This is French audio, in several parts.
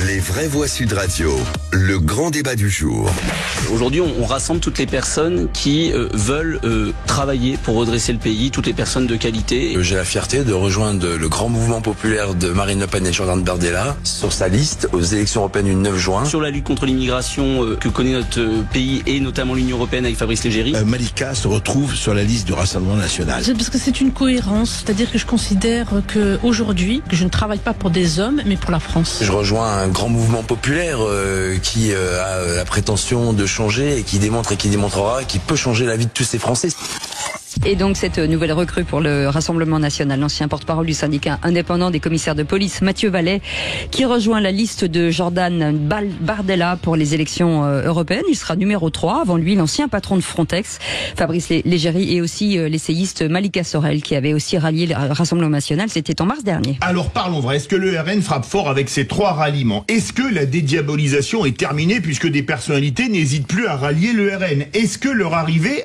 Les vraies voix Sud Radio, le grand débat du jour. Aujourd'hui, on rassemble toutes les personnes qui veulent travailler pour redresser le pays, toutes les personnes de qualité. J'ai la fierté de rejoindre le grand mouvement populaire de Marine Le Pen et Jordan Bardella sur sa liste aux élections européennes du 9 juin. Sur la lutte contre l'immigration que connaît notre pays et notamment l'Union européenne avec Fabrice Légéry. Malika se retrouve sur la liste du Rassemblement national. Parce que c'est une cohérence, c'est-à-dire que je considère qu'aujourd'hui, je ne travaille pas pour des hommes, mais pour la France. Je rejoins un grand mouvement populaire qui a la prétention de changer et qui démontre et qui démontrera qu'il peut changer la vie de tous ces Français. Et donc cette nouvelle recrue pour le Rassemblement national, l'ancien porte-parole du syndicat indépendant des commissaires de police, Mathieu Vallet, qui rejoint la liste de Jordan Bardella pour les élections européennes. Il sera numéro 3. Avant lui, l'ancien patron de Frontex, Fabrice Légéry, et aussi l'essayiste Malika Sorel, qui avait aussi rallié le Rassemblement national. C'était en mars dernier. Alors parlons vrai. Est-ce que le RN frappe fort avec ces 3 ralliements? Est-ce que la dédiabolisation est terminée puisque des personnalités n'hésitent plus à rallier le RN? Est-ce que leur arrivée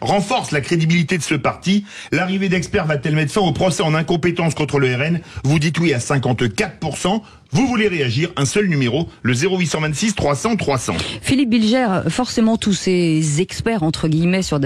renforce la crédibilité de ce parti? L'arrivée d'experts va-t-elle mettre fin au procès en incompétence contre le RN? Vous dites oui à 54%. Vous voulez réagir? Un seul numéro, le 0826 300 300. Philippe Bilger, forcément tous ces experts entre guillemets sur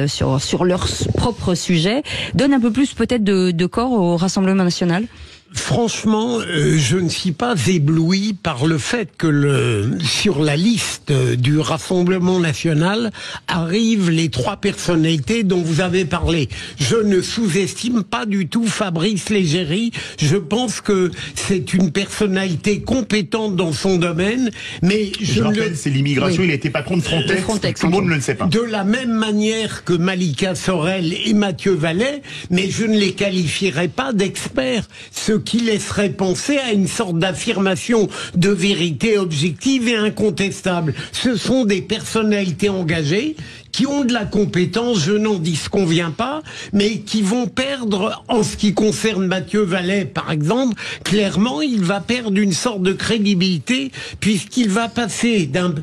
leur propre sujet donnent un peu plus peut-être de corps au Rassemblement national. Franchement, je ne suis pas ébloui par le fait que sur la liste du Rassemblement national arrivent les 3 personnalités dont vous avez parlé. Je ne sous-estime pas du tout Fabrice Légéry. Je pense que c'est une personnalité compétente dans son domaine, mais je rappelle, c'est l'immigration. Oui. Il a été patron de Frontex. Tout le monde ne le sait pas. De la même manière que Malika Sorel et Mathieu Vallet, mais je ne les qualifierais pas d'experts. Ce qui laisserait penser à une sorte d'affirmation de vérité objective et incontestable. Ce sont des personnalités engagées qui ont de la compétence, je n'en disconviens pas, mais qui vont perdre, en ce qui concerne Mathieu Vallet par exemple, clairement il va perdre une sorte de crédibilité puisqu'il va passer d'un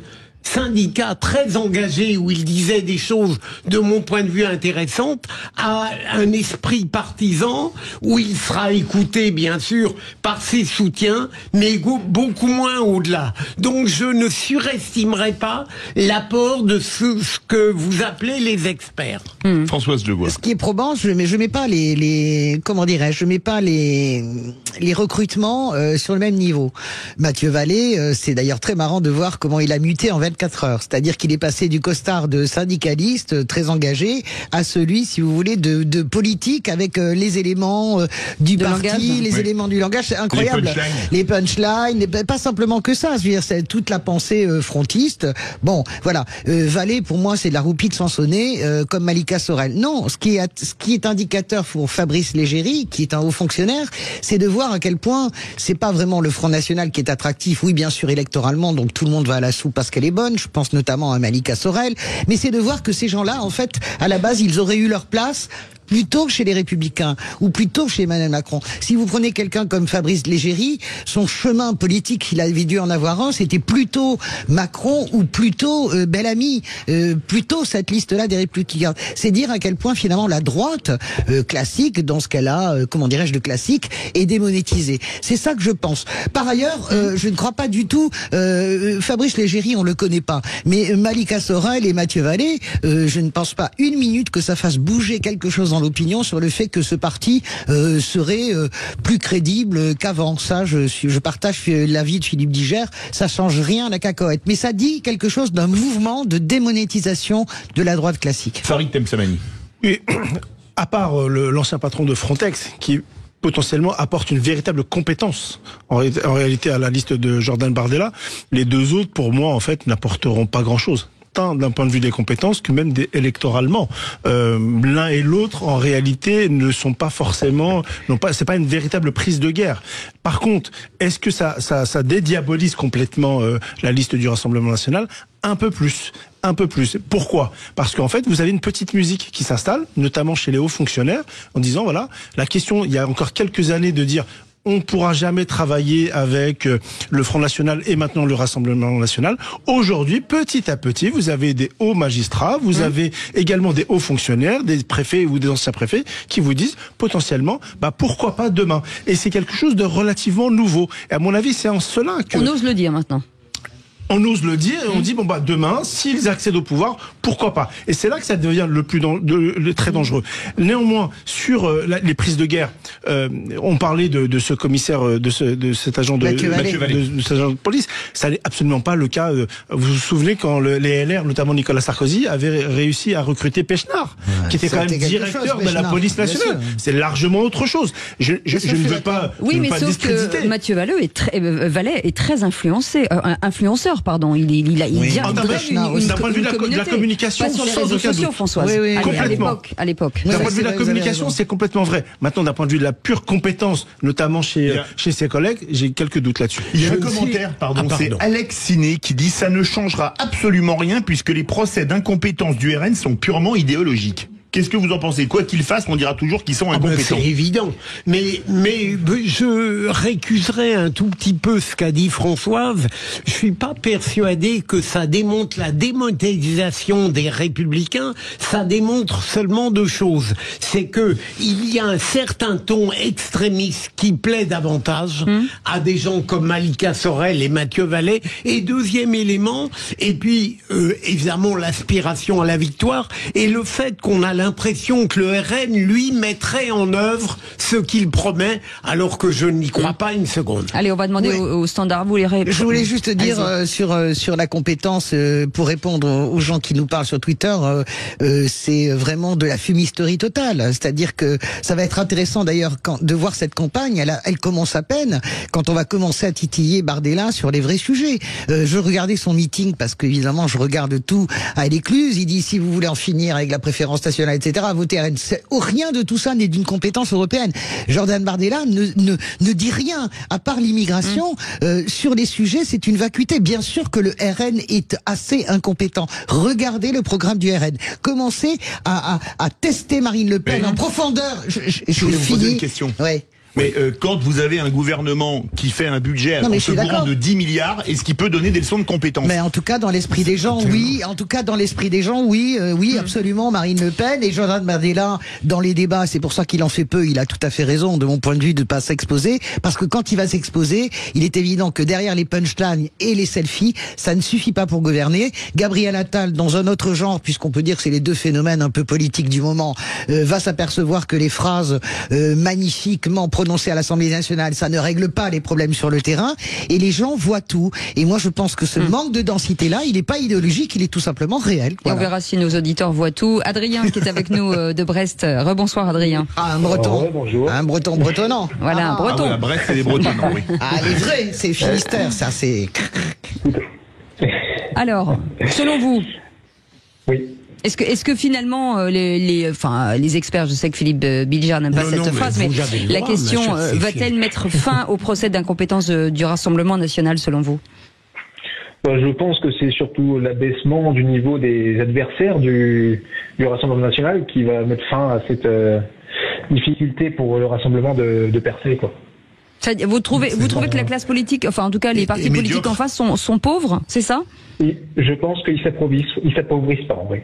syndicat très engagé où il disait des choses de mon point de vue intéressantes à un esprit partisan où il sera écouté bien sûr par ses soutiens mais beaucoup moins au-delà. Donc je ne surestimerai pas l'apport de ce que vous appelez les experts. Françoise Legois. Ce qui est probant, je mets pas je mets pas les recrutements sur le même niveau. Mathieu Vallet, c'est d'ailleurs très marrant de voir comment il a muté en 24 heures. C'est-à-dire qu'il est passé du costard de syndicaliste très engagé à celui, si vous voulez, de politique avec les éléments du parti, langage. Les éléments du langage. C'est incroyable. Les punchlines, pas simplement que ça. Je veux dire, c'est toute la pensée frontiste. Bon, voilà. Vallet, pour moi, c'est de la roupie de Sansonnet, comme Malika Sorel. Non, ce qui est indicateur pour Fabrice Légéry, qui est un haut fonctionnaire, c'est de voir à quel point c'est pas vraiment le Front National qui est attractif. Oui, bien sûr, électoralement, donc tout le monde va à la soupe parce qu'elle est bonne. Je pense notamment à Malika Sorel. Mais c'est de voir que ces gens-là, en fait, à la base, ils auraient eu leur place plutôt que chez les Républicains, ou plutôt que chez Emmanuel Macron. Si vous prenez quelqu'un comme Fabrice Légéry, son chemin politique, il avait dû en avoir un, c'était plutôt Macron ou plutôt Bellamy, plutôt cette liste-là des Républicains. C'est dire à quel point finalement la droite classique, dans ce cas-là, de classique, est démonétisée. C'est ça que je pense. Par ailleurs, je ne crois pas du tout, Fabrice Légéry, on le connaît pas, mais Malika Sorel et Mathieu Vallet, je ne pense pas une minute que ça fasse bouger quelque chose dans l'opinion sur le fait que ce parti serait plus crédible qu'avant. Ça, je partage l'avis de Philippe Bilger, ça change rien à la cacahuète. Mais ça dit quelque chose d'un mouvement de démonétisation de la droite classique. Farid Temsamani. Oui, à part l'ancien patron de Frontex, qui potentiellement apporte une véritable compétence en réalité à la liste de Jordan Bardella, les 2 autres, pour moi, en fait, n'apporteront pas grand-chose. D'un point de vue des compétences que même électoralement. L'un et l'autre, en réalité, ne sont pas forcément, c'est pas une véritable prise de guerre. Par contre, est-ce que ça dédiabolise complètement la liste du Rassemblement national? Un peu plus. Pourquoi? Parce qu'en fait, vous avez une petite musique qui s'installe, notamment chez les hauts fonctionnaires, en disant, voilà, la question, il y a encore quelques années, de dire on pourra jamais travailler avec le Front National et maintenant le Rassemblement National. Aujourd'hui, petit à petit, vous avez des hauts magistrats, vous avez également des hauts fonctionnaires, des préfets ou des anciens préfets qui vous disent potentiellement, pourquoi pas demain. Et c'est quelque chose de relativement nouveau. Et à mon avis, c'est en cela que... On ose le dire maintenant. On ose le dire et on dit demain, s'ils accèdent au pouvoir, pourquoi pas. Et c'est là que ça devient le très dangereux. Néanmoins, sur les prises de guerre, on parlait de ce commissaire, de cet agent de cet agent de police. Ça n'est absolument pas le cas. Vous vous souvenez quand les LR, notamment Nicolas Sarkozy, avaient réussi à recruter Pechnard, qui était quand même directeur de la police nationale. C'est largement autre chose. Je ne veux pas. Oui, mais sauf que Mathieu Vallet est très influenceur. Il vient d'un point de vue de la communication, sur les réseaux sociaux, Françoise. Oui, complètement. À l'époque. D'un point de vue de la communication, c'est complètement vrai. Maintenant, d'un point de vue de la pure compétence, notamment chez ses collègues, j'ai quelques doutes là-dessus. Il y a un commentaire, c'est Alex Siné qui dit ça ne changera absolument rien puisque les procès d'incompétence du RN sont purement idéologiques. Qu'est-ce que vous en pensez? Quoi qu'ils fassent, on dira toujours qu'ils sont incompétents. C'est évident. Mais je récuserai un tout petit peu ce qu'a dit Françoise. Je suis pas persuadé que ça démontre la démonétisation des Républicains. Ça démontre seulement deux choses. C'est que il y a un certain ton extrémiste qui plaît davantage à des gens comme Malika Sorel et Mathieu Vallet. Et deuxième élément, et puis évidemment l'aspiration à la victoire et le fait qu'on a l'impression que le RN, lui, mettrait en œuvre ce qu'il promet, alors que je n'y crois pas une seconde. Allez, on va demander au standard. Je voulais juste dire sur la compétence, pour répondre aux gens qui nous parlent sur Twitter, c'est vraiment de la fumisterie totale. C'est-à-dire que ça va être intéressant d'ailleurs de voir cette campagne. Elle commence à peine quand on va commencer à titiller Bardella sur les vrais sujets. Je regardais son meeting parce qu'évidemment je regarde tout à l'écluse. Il dit si vous voulez en finir avec la préférence nationale, etc., votez RN. Rien de tout ça n'est d'une compétence européenne. Jordan Bardella ne dit rien, à part l'immigration. Sur les sujets, c'est une vacuité. Bien sûr que le RN est assez incompétent. Regardez le programme du RN. Commencez à tester Marine Le Pen en profondeur. Je voulais vous poser une question. Ouais. Mais quand vous avez un gouvernement qui fait un budget en se bourrant de 10 milliards, est-ce qu'il peut donner des leçons de compétences? Mais en tout cas, dans l'esprit des gens, oui. En tout cas, dans l'esprit des gens, oui, absolument. Marine Le Pen et Jordan Bardella, dans les débats, c'est pour ça qu'il en fait peu. Il a tout à fait raison, de mon point de vue, de pas s'exposer. Parce que quand il va s'exposer, il est évident que derrière les punchlines et les selfies, ça ne suffit pas pour gouverner. Gabriel Attal, dans un autre genre, puisqu'on peut dire que c'est les deux phénomènes un peu politiques du moment, va s'apercevoir que les phrases magnifiquement prononcées à l'Assemblée nationale, ça ne règle pas les problèmes sur le terrain, et les gens voient tout. Et moi, je pense que ce manque de densité-là, il n'est pas idéologique, il est tout simplement réel. Et on verra si nos auditeurs voient tout. Adrien, qui est avec nous de Brest. Rebonsoir, Adrien. Un Breton. Bonjour. Un Breton bretonnant. Voilà, un Breton. À Brest, c'est des Bretons, oui. Les vrais, c'est Finistère, ça, c'est... Alors, selon vous... Oui. Est-ce que finalement les experts, je sais que Philippe Bilger n'aime pas cette phrase, mais la question va-t-elle mettre fin au procès d'incompétence du Rassemblement national selon vous? Je pense que c'est surtout l'abaissement du niveau des adversaires du Rassemblement national qui va mettre fin à cette difficulté pour le Rassemblement de percer, quoi. Vous trouvez que la classe politique, enfin en tout cas les partis politiques en face sont pauvres, c'est ça? Je pense qu'ils s'appauvrissent pas, oui.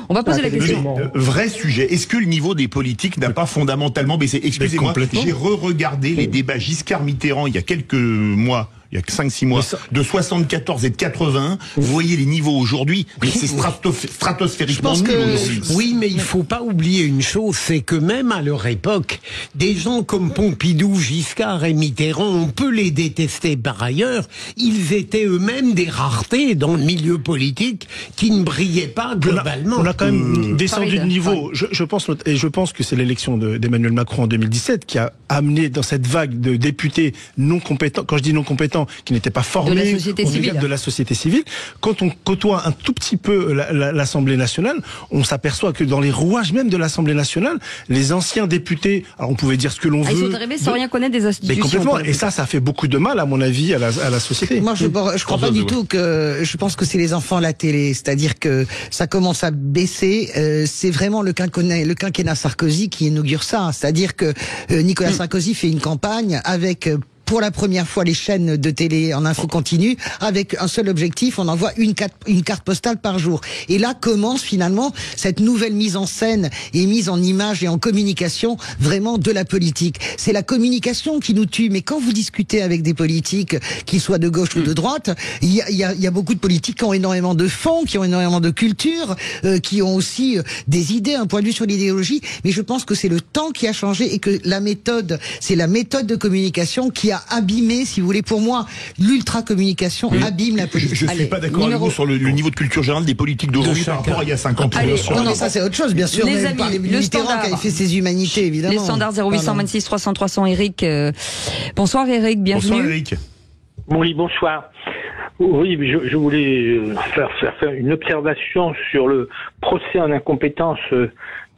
On va poser la question. Vrai sujet. Est-ce que le niveau des politiques n'a pas fondamentalement baissé? Excusez-moi, j'ai re-regardé les débats Giscard-Mitterrand il y a quelques mois. Il y a 5-6 mois, de 74 et de 80, vous voyez les niveaux aujourd'hui, mais c'est stratosphériquement nul aujourd'hui. Oui, mais il faut pas oublier une chose, c'est que même à leur époque, des gens comme Pompidou, Giscard et Mitterrand, on peut les détester par ailleurs, ils étaient eux-mêmes des raretés dans le milieu politique qui ne brillaient pas globalement. On a quand même descendu de niveau. Je pense que c'est l'élection d'Emmanuel Macron en 2017 qui a amené dans cette vague de députés non compétents, quand je dis non compétents, gens qui n'étaient pas formés de la société civile. Quand on côtoie un tout petit peu l'Assemblée nationale, on s'aperçoit que dans les rouages même de l'Assemblée nationale, les anciens députés, alors on pouvait dire ce que l'on veut. Ils sont arrivés sans rien connaître des institutions. Mais complètement. Et ça fait beaucoup de mal, à mon avis, à la société. Moi, je crois pas du tout que, je pense que c'est les enfants à la télé. C'est-à-dire que ça commence à baisser. C'est vraiment le quinquennat Sarkozy qui inaugure ça. C'est-à-dire que Nicolas Sarkozy fait une campagne avec pour la première fois les chaînes de télé en info continue, avec un seul objectif, on envoie une carte postale par jour. Et là commence finalement cette nouvelle mise en scène et mise en image et en communication vraiment de la politique. C'est la communication qui nous tue, mais quand vous discutez avec des politiques, qu'ils soient de gauche ou de droite, il y a beaucoup de politiques qui ont énormément de fond, qui ont énormément de culture, qui ont aussi des idées, un point de vue sur l'idéologie, mais je pense que c'est le temps qui a changé et que la méthode, c'est la méthode de communication qui a abîmé, si vous voulez, pour moi, l'ultra-communication abîme la politique. Je ne suis pas d'accord avec vous sur le niveau de culture générale des politiques d'aujourd'hui par rapport à il y a 50 ans. Non, mais ça c'est autre chose, bien sûr. Les amis, le Mitterrand qui a fait ses humanités, évidemment. Les standards 0826 300 300, Eric. Bonsoir Eric, bienvenue. Bonsoir Eric. Oui, bonsoir. Oui, je voulais faire une observation sur le procès en incompétence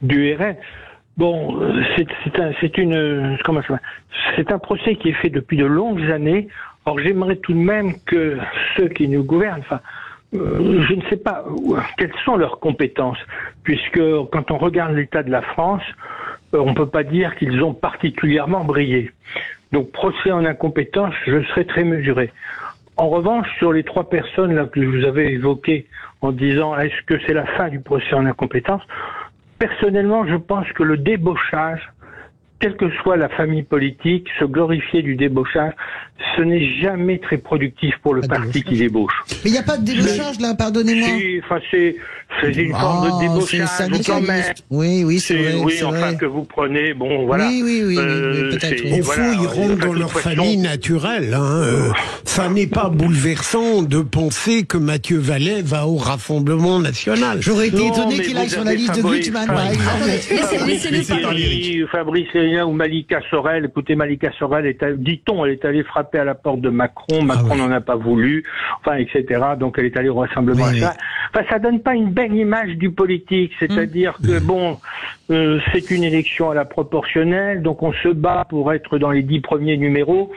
du RN. Bon, c'est un procès qui est fait depuis de longues années. Or, j'aimerais tout de même que ceux qui nous gouvernent, je ne sais pas quelles sont leurs compétences, puisque quand on regarde l'état de la France, on peut pas dire qu'ils ont particulièrement brillé. Donc, procès en incompétence, je serais très mesuré. En revanche, sur les 3 personnes là que vous avez évoquées en disant est-ce que c'est la fin du procès en incompétence, personnellement, je pense que le débauchage, quelle que soit la famille politique, se glorifier du débauchage, ce n'est jamais très productif pour le parti qui débauche. Mais il n'y a pas de débauchage là, pardonnez-moi. Si, c'est une forme de débauchage quand même. Oui, c'est vrai. Oui, enfin que vous prenez, bon voilà. Oui, peut-être. Au fond, ils rentrent dans leur famille naturelle. Ça n'est pas bouleversant de penser que Mathieu Vallet va au Rassemblement National. J'aurais été étonné qu'il aille sur la liste de Glucksmann, par exemple. Fabrice ou Malika Sorel. Écoutez, Malika Sorel, dit-on, elle est allée frapper à la porte de Macron. Macron n'en a pas voulu, etc. Donc elle est allée au Rassemblement national. Ça donne pas une belle image du politique. C'est-à-dire que c'est une élection à la proportionnelle, donc on se bat pour être dans les 10 premiers numéros.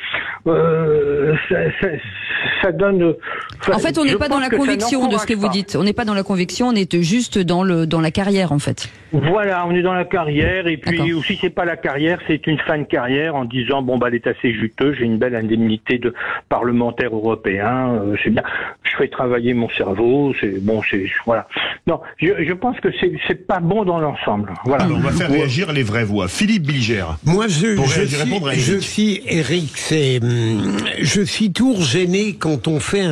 Ça donne. En fait, on n'est pas dans la conviction de ce que vous dites. On n'est pas dans la conviction, on est juste dans la carrière, en fait. Voilà, on est dans la carrière, et puis ou si c'est pas la carrière, c'est une fin de carrière en disant elle est assez juteuse, j'ai une belle indemnité de parlementaire européen, c'est bien, je fais travailler mon cerveau, voilà. Non, je pense que c'est pas bon dans l'ensemble. Voilà. Alors, on va faire réagir les vraies voix. Philippe Bilger. Moi, je suis toujours gêné quand on fait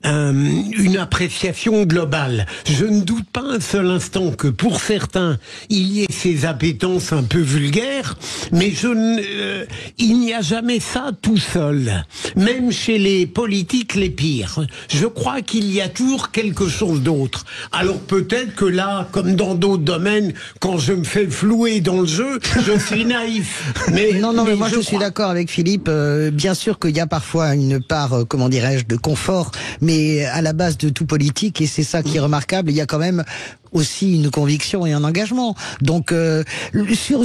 une appréciation globale. Je ne doute pas un seul instant que pour certains, il y ait ces appétences un peu vulgaires, mais il n'y a jamais ça tout seul. Même chez les politiques les pires. Je crois qu'il y a toujours quelque chose d'autre. Alors peut-être que là, comme dans d'autres domaines, quand je me fais flouer dans le jeu, je suis naïf. Mais moi je suis d'accord avec Philippe. Bien sûr qu'il y a parfois une part, de confort, mais à la base de tout politique, et c'est ça qui est remarquable, il y a quand même aussi une conviction et un engagement. Donc sur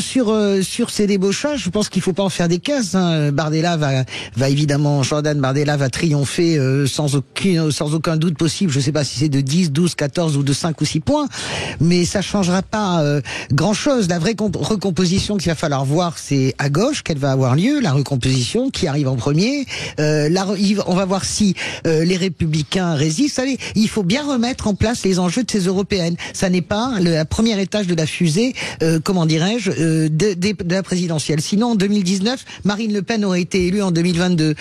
ces débauchages, je pense qu'il faut pas en faire des caisses. Bardella va évidemment, Jordan Bardella va triompher sans aucun doute possible. Je sais pas si c'est de 10, 12, 14 ou de 5 ou 6 points, mais ça changera pas grand-chose. La vraie recomposition qu'il va falloir voir, c'est à gauche qu'elle va avoir lieu, la recomposition qui arrive en premier. On va voir si les Républicains résistent. Allez, il faut bien remettre en place les enjeux de ces européennes. Ça n'est pas le premier étage de la fusée, de la présidentielle. Sinon, en 2019, Marine Le Pen aurait été élue en 2022.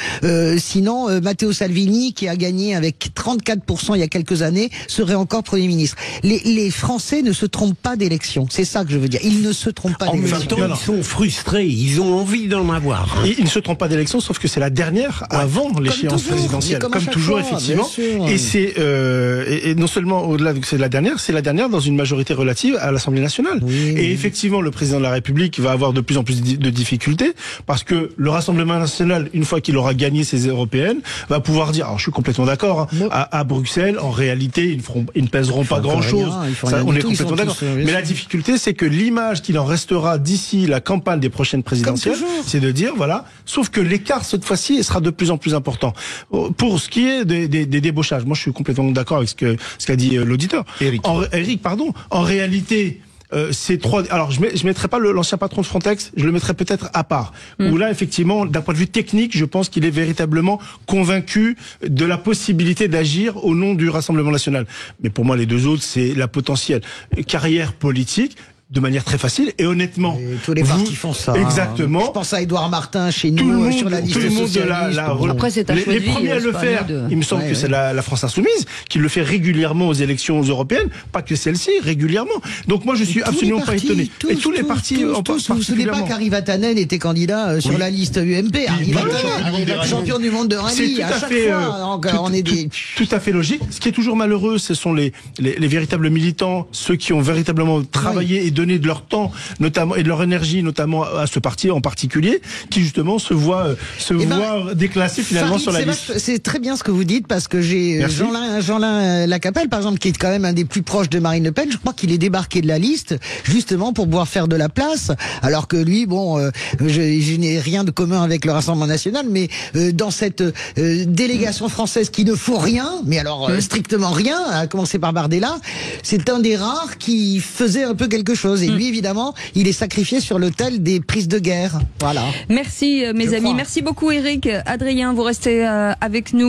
Sinon, Matteo Salvini, qui a gagné avec 34% il y a quelques années, serait encore Premier ministre. Les Français ne se trompent pas d'élection. C'est ça que je veux dire. Ils ne se trompent pas d'élection. En même temps, ils sont frustrés. Ils ont envie d'en avoir. Et ils ne se trompent pas d'élection, sauf que c'est la dernière avant l'échéance présidentielle. Comme toujours, effectivement. Et c'est, et non seulement au-delà que c'est la dernière Républicains dans une majorité relative à l'Assemblée nationale. Et effectivement, le président de la République va avoir de plus en plus de difficultés parce que le Rassemblement national, une fois qu'il aura gagné ses européennes, va pouvoir dire, alors je suis complètement d'accord, à Bruxelles, en réalité, ils ne pèseront pas grand-chose. On est complètement d'accord. Mais la difficulté, c'est que l'image qu'il en restera d'ici la campagne des prochaines présidentielles, c'est de dire, voilà, sauf que l'écart, cette fois-ci, sera de plus en plus important. Pour ce qui est des débauchages, moi je suis complètement d'accord avec ce qu'a dit l'auditeur. Eric, pardon. En réalité, ces trois. Alors, je mettrai pas l'ancien patron de Frontex, je le mettrai peut-être à part. Où là, effectivement, d'un point de vue technique, je pense qu'il est véritablement convaincu de la possibilité d'agir au nom du Rassemblement national. Mais pour moi, les deux autres, c'est la potentielle carrière politique. De manière très facile et honnêtement. Et tous les partis font ça. Exactement. Je pense à Édouard Martin chez nous sur la liste socialiste. Après, c'est un choix de vie. Les premiers à le faire, il me semble que c'est la France Insoumise qui le fait régulièrement aux élections européennes, pas que celle-ci, régulièrement. Donc moi je suis absolument pas étonné. Et tous les partis en particulièrement. Vous ne savez pas qu'Harry Vatanen était candidat sur la liste UMP. Harry Vatanen, champion du monde de rallye. À chaque fois, on est des... Tout à fait logique. Ce qui est toujours malheureux, ce sont les véritables militants, ceux qui ont véritablement travaillé et donné de leur temps, notamment, et de leur énergie, notamment à ce parti en particulier, qui justement se voit déclassé finalement sur la liste. C'est très bien ce que vous dites, parce que j'ai Jeanlin Lacapelle, par exemple, qui est quand même un des plus proches de Marine Le Pen. Je crois qu'il est débarqué de la liste justement pour pouvoir faire de la place, alors que lui, je n'ai rien de commun avec le Rassemblement national, mais dans cette délégation française qui ne fout rien, mais alors strictement rien, à commencer par Bardella, c'est un des rares qui faisait un peu quelque chose. Et lui, évidemment, il est sacrifié sur l'autel des prises de guerre. Voilà. Merci, mes amis. Merci beaucoup, Eric. Adrien, vous restez avec nous.